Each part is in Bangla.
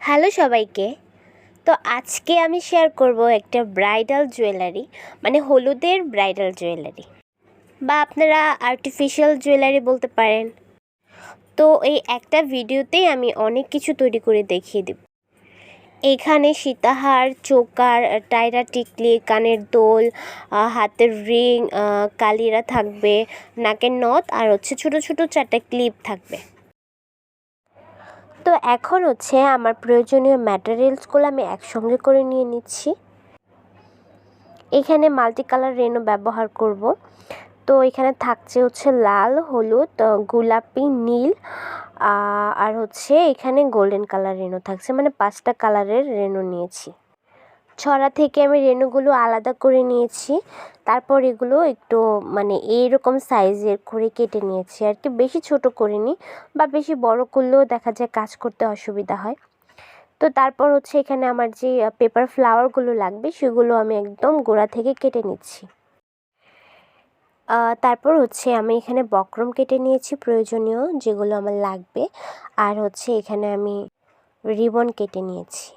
হ্যালো সবাইকে। তো আজকে আমি শেয়ার করব একটা ব্রাইডাল জুয়েলারি, মানে হলুদের ব্রাইডাল জুয়েলারি, বা আপনারা আর্টিফিশিয়াল জুয়েলারি বলতে পারেন। তো এই একটা ভিডিওতেই আমি অনেক কিছু তৈরি করে দেখিয়ে দেব। এখানে সীতাহার, চোকার, টায়রা টিকলি, কানের দোল, হাতের রিং, কালিরা থাকবে, নাকের নথ, আর ছোট ছোট 4টা ক্লিপ থাকবে। তো এখন আমার প্রয়োজনীয় ম্যাটেরিয়ালসগুলো আমি একসঙ্গে করে নিয়ে নিচ্ছি। এখানে মাল্টি কালার রেনু ব্যবহার করব। তো এখানে থাকছে লাল, হলুদ, গোলাপি, নীল, আর এখানে গোল্ডেন কালার রেনু থাকছে, মানে 5টা কালারের রেনু নিয়েছি। ছড়া থেকে আমি রেনুগুলো আলাদা করে নিয়েছি। তারপর এগুলো একটু মানে এইরকম সাইজের করে কেটে নিয়েছি আর কি, বেশি ছোট করিনি, বা বেশি বড় করলেও দেখা যায় কাজ করতে অসুবিধা হয়। তো তারপর এখানে আমার যে পেপার ফ্লাওয়ারগুলো লাগবে সেগুলো আমি একদম গোড়া থেকে কেটে নিচ্ছি। তারপর আমি এখানে বক্রম কেটে নিয়েছি প্রয়োজনীয় যেগুলো আমার লাগবে, আর এখানে আমি রিবন কেটে নিয়েছি।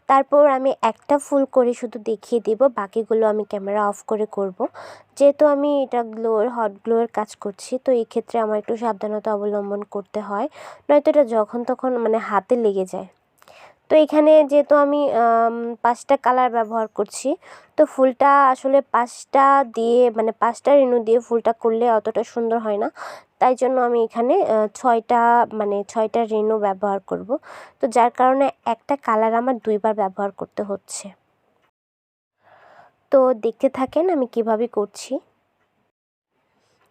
তারপর আমি একটা ফুল করে শুধু দেখিয়ে দেব, বাকিগুলো আমি ক্যামেরা অফ করে করব। যেহেতু আমি এটা হট গ্লোয়ের কাজ করছি, তো এই ক্ষেত্রে আমার একটু সাবধানতা অবলম্বন করতে হয়, নয়তো এটা যখন তখন মানে হাতে লেগে যায়। তো এখানে যেহেতু আমি 5টা কালার ব্যবহার করছি, তো ফুলটা আসলে 5টা দিয়ে মানে 5টা রেনু দিয়ে ফুলটা করলে অতটা সুন্দর হয় না। তাই জন্য আমি এখানে 6টা রেনু ব্যবহার করব। তো যার কারণে একটা কালার আমার 2বার ব্যবহার করতে হচ্ছে। তো দেখতে থাকেন আমি কিভাবে করছি।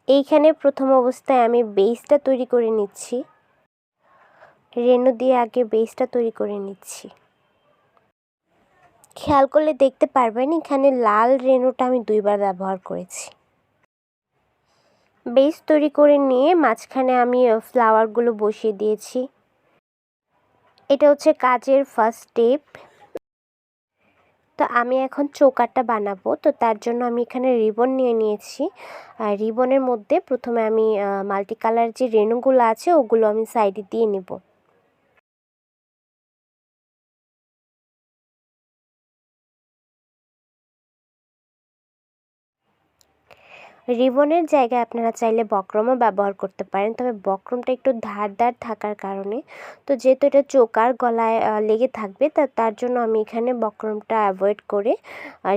এইখানে প্রথম অবস্থায় আমি বেসটা তৈরি করে নিচ্ছি। রেনু দিয়ে আগে বেসটা তৈরি করে নিচ্ছি। খেয়াল করলে দেখতে পারবেন এখানে লাল রেনুটা আমি 2বার ব্যবহার করেছি। বেস তৈরি করে নিয়ে মাঝখানে আমি ফ্লাওয়ারগুলো বসিয়ে দিয়েছি। এটা কাজের ফার্স্ট স্টেপ। তো আমি এখন চোকারটা বানাবো, তো তার জন্য আমি এখানে রিবন নিয়ে নিয়েছি। আর রিবনের মধ্যে প্রথমে আমি মাল্টি কালার যে রেনুগুলো আছে ওগুলো আমি সাইডে দিয়ে নেব। রিবনের জায়গায় আপনারা চাইলে বক্রমও ব্যবহার করতে পারেন, তবে বক্রমটা একটু ধারদার থাকার কারণে, তো যেহেতু এটা চোকার গলায় লেগে থাকবে, তার জন্য আমি এখানে বক্রমটা অ্যাভয়েড করে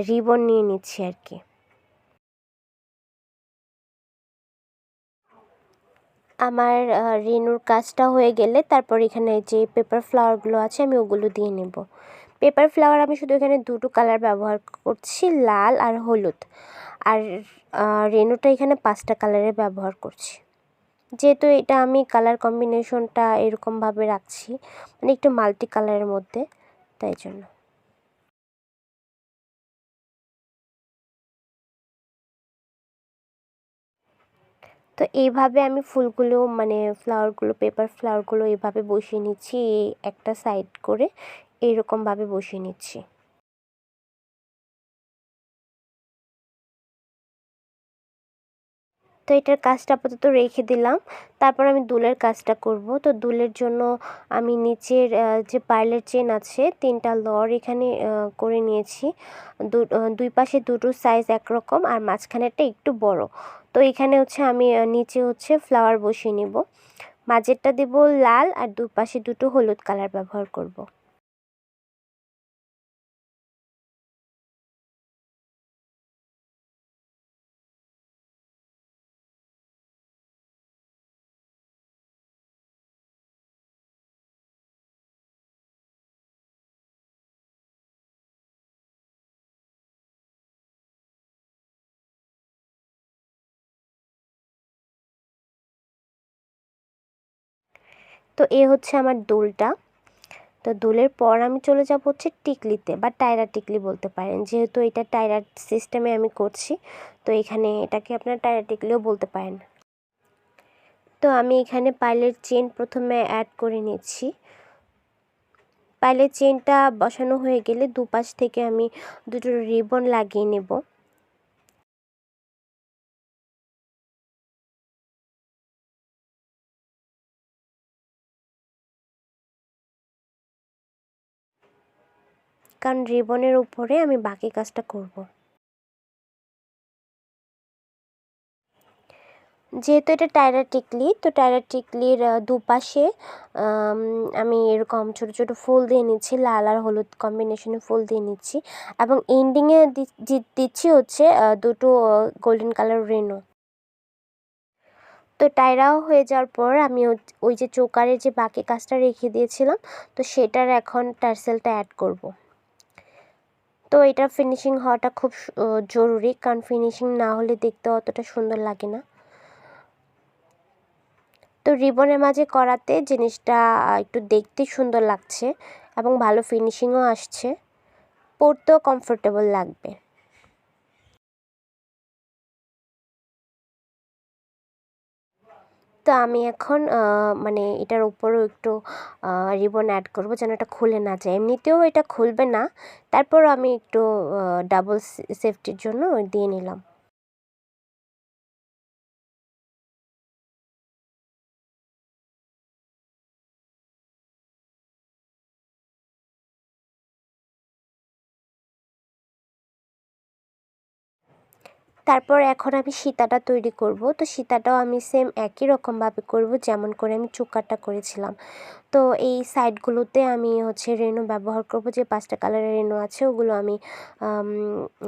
রিবন নিয়ে নিচ্ছি আর কি। আমার রেনুর কাজটা হয়ে গেলে তারপর এখানে যে পেপার ফ্লাওয়ারগুলো আছে আমি ওগুলো দিয়ে নেব। পেপার ফ্লাওয়ার আমি শুধু এখানে 2টো কালার ব্যবহার করছি, লাল আর হলুদ। আর রেনুটা এখানে 5টা কালারের ব্যবহার করছি। যেহেতু এটা আমি কালার কম্বিনেশনটা এরকমভাবে রাখছি, মানে একটু মাল্টি কালারের মধ্যে, তাই জন্য। তো এইভাবে আমি ফুলগুলো মানে ফ্লাওয়ারগুলো, পেপার ফ্লাওয়ারগুলো এইভাবে বসিয়ে নিচ্ছি, একটা সাইড করে এইরকমভাবে বসিয়ে নিচ্ছি। তো এটার কাজটা আপাতত রেখে দিলাম। তারপর আমি দুলের কাজটা করব। তো দুলের জন্য আমি নিচের যে পার্লের চেন আছে 3টা লর এখানে করে নিয়েছি। দুই পাশে দুটো সাইজ একরকম, আর মাঝখানেরটা একটু বড়। তো এখানে আমি নিচে ফ্লাওয়ার বসিয়ে নেব। মাঝেরটা দেব লাল, আর দুপাশে দুটো হলুদ কালার ব্যবহার করব। তো এ আমার দোলটা। তো দোলের পর আমি চলে যাব টিকলিতে, বা টায়রা টিকলি বলতে পারেন, যেহেতু এটা টায়রা সিস্টেমে আমি করছি, তো এখানে এটাকে আপনারা টায়রা টিকলিও বলতে পারেন। তো আমি এখানে পার্লের চেন প্রথমে অ্যাড করে নিচ্ছি। পার্লের চেনটা বসানো হয়ে গেলে দুপাশ থেকে আমি দুটো রিবন লাগিয়ে নেব। কারণ রিবনের উপরে আমি বাকি কাজটা করব। যেহেতু এটা টায়রা টিকলি, তো টায়রা টিকলির দুপাশে আমি এরকম ছোট ছোট ফুল দিয়ে নিচ্ছি, লাল আর হলুদ কম্বিনেশনে ফুল দিয়ে নিচ্ছি, এবং এন্ডিংয়ে দিচ্ছি হচ্ছে দুটো গোল্ডেন কালার রেনু। তো টায়রাও হয়ে যাওয়ার পর আমি ওই যে চোকারের যে বাকি কাজটা রেখে দিয়েছিলাম, তো সেটার এখন টার্সেলটা অ্যাড করব। তো এটা ফিনিশিং হওয়াটা খুব জরুরি, কারণ ফিনিশিং না হলে দেখতে অতটা সুন্দর লাগে না। তো রিবনের মাঝে করাতে জিনিসটা একটু দেখতে সুন্দর লাগছে এবং ভালো ফিনিশিংও আসছে, পরতেও কমফোর্টেবল লাগবে। তো আমি এখন মানে এটার উপরেও একটু রিবন অ্যাড করব যেন এটা খুলে না যায়। এমনিতেও এটা খুলবে না, তারপরও আমি একটু ডাবল সেফটির জন্য দিয়ে নিলাম। তারপর এখন আমি সীতাটা তৈরি করব। তো সীতাটাও আমি সেম একই রকমভাবে করব যেমন করে আমি চোকারটা করেছিলাম। তো এই সাইডগুলোতে আমি হচ্ছে রেনু ব্যবহার করব, যে 5টা কালারের রেনু আছে ওগুলো আমি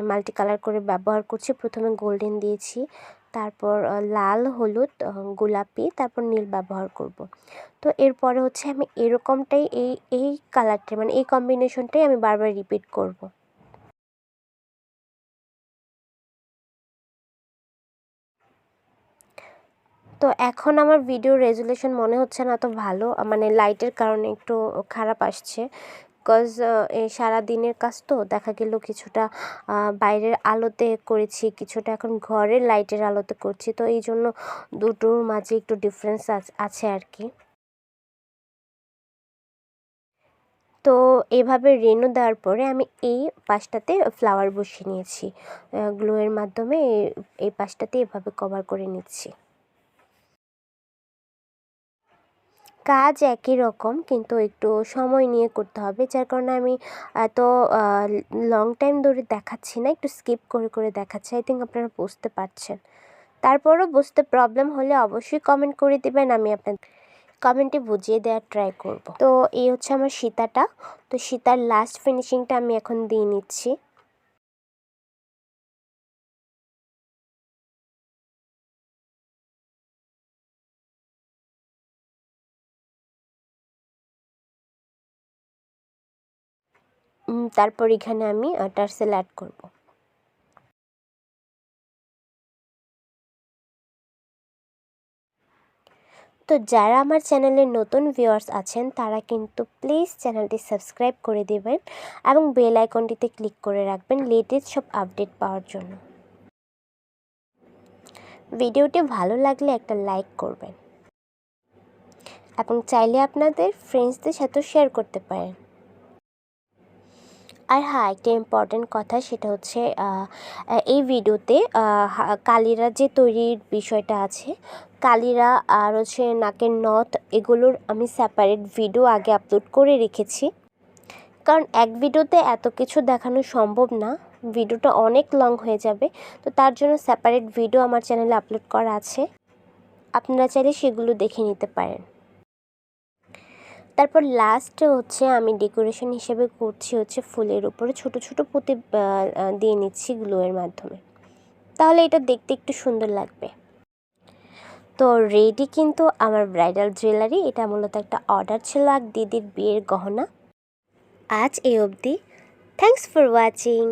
মাল্টি কালার করে ব্যবহার করছি। প্রথমে গোল্ডেন দিয়েছি, তারপর লাল, হলুদ, গোলাপি, তারপর নীল ব্যবহার করব। তো এরপরে হচ্ছে আমি এরকমটাই এই কালারটা মানে এই কম্বিনেশনটাই আমি বারবার রিপিট করব। তো এখন আমার ভিডিও রেজুলেশন মনে হচ্ছে না তো ভালো, মানে লাইটের কারণে একটু খারাপ আসছে। বিকজ এই সারাদিনের কাজ তো দেখা গেল কিছুটা বাইরের আলোতে করেছি, কিছুটা এখন ঘরের লাইটের আলোতে করছি, তো এই জন্য দুটোর মাঝে একটু ডিফারেন্স আছে আর কি। তো এভাবে রেনু দেওয়ার পরে আমি এই পাশটাতে ফ্লাওয়ার বসিয়ে নিয়েছি, গ্লুয়ের মাধ্যমে এই পাশটাতে এভাবে কভার করে নিচ্ছি। কাজ একই রকম, কিন্তু একটু সময় নিয়ে করতে হবে, যার কারণে আমি এত লং টাইম ধরে দেখাচ্ছি না, একটু স্কিপ করে করে দেখাচ্ছি। আই থিঙ্ক আপনারা বুঝতে পারছেন। তারপরও বুঝতে প্রবলেম হলে অবশ্যই কমেন্ট করে দেবেন, আমি আপনাদের কমেন্টে বুঝিয়ে দেওয়ার ট্রাই করব। তো এই হচ্ছে আমার সীতাটা। তো সীতার লাস্ট ফিনিশিংটা আমি এখন দিয়ে নিচ্ছি। তারপর এখানে আমি টার্সেল অ্যাড করব। তো যারা আমার চ্যানেলের নতুন ভিউয়ার্স আছেন তারা কিন্তু প্লিজ চ্যানেলটি সাবস্ক্রাইব করে দেবেন এবং বেল আইকনটিতে ক্লিক করে রাখবেন লেটেস্ট সব আপডেট পাওয়ার জন্য। ভিডিওটি ভালো লাগলে একটা লাইক করবেন এবং চাইলে আপনাদের ফ্রেন্ডসদের সাথেও শেয়ার করতে পারেন। আর হ্যাঁ, একটা ইম্পর্ট্যান্ট কথা, সেটা হচ্ছে এই ভিডিওতে কালিরা যে তৈরির বিষয়টা আছে, কালিরা আর হচ্ছে নাকের নথ, এগুলোর আমি সেপারেট ভিডিও আগে আপলোড করে রেখেছি, কারণ এক ভিডিওতে এত কিছু দেখানো সম্ভব না, ভিডিওটা অনেক লং হয়ে যাবে। তো তার জন্য সেপারেট ভিডিও আমার চ্যানেলে আপলোড করা আছে, আপনারা চাইলে সেগুলো দেখে নিতে পারেন। তারপর লাস্টে হচ্ছে আমি ডেকোরেশন হিসেবে করছি হচ্ছে ফুলের উপরে ছোট ছোট পুঁতি দিয়ে নিচ্ছি গ্লুয়ের মাধ্যমে, তাহলে এটা দেখতে একটু সুন্দর লাগবে। তো রেডি কিন্তু আমার ব্রাইডাল জুয়েলারি। এটা মূলত একটা অর্ডার ছিল এক দিদির বিয়ের গহনা। আজ এই অবধি। Thanks for watching.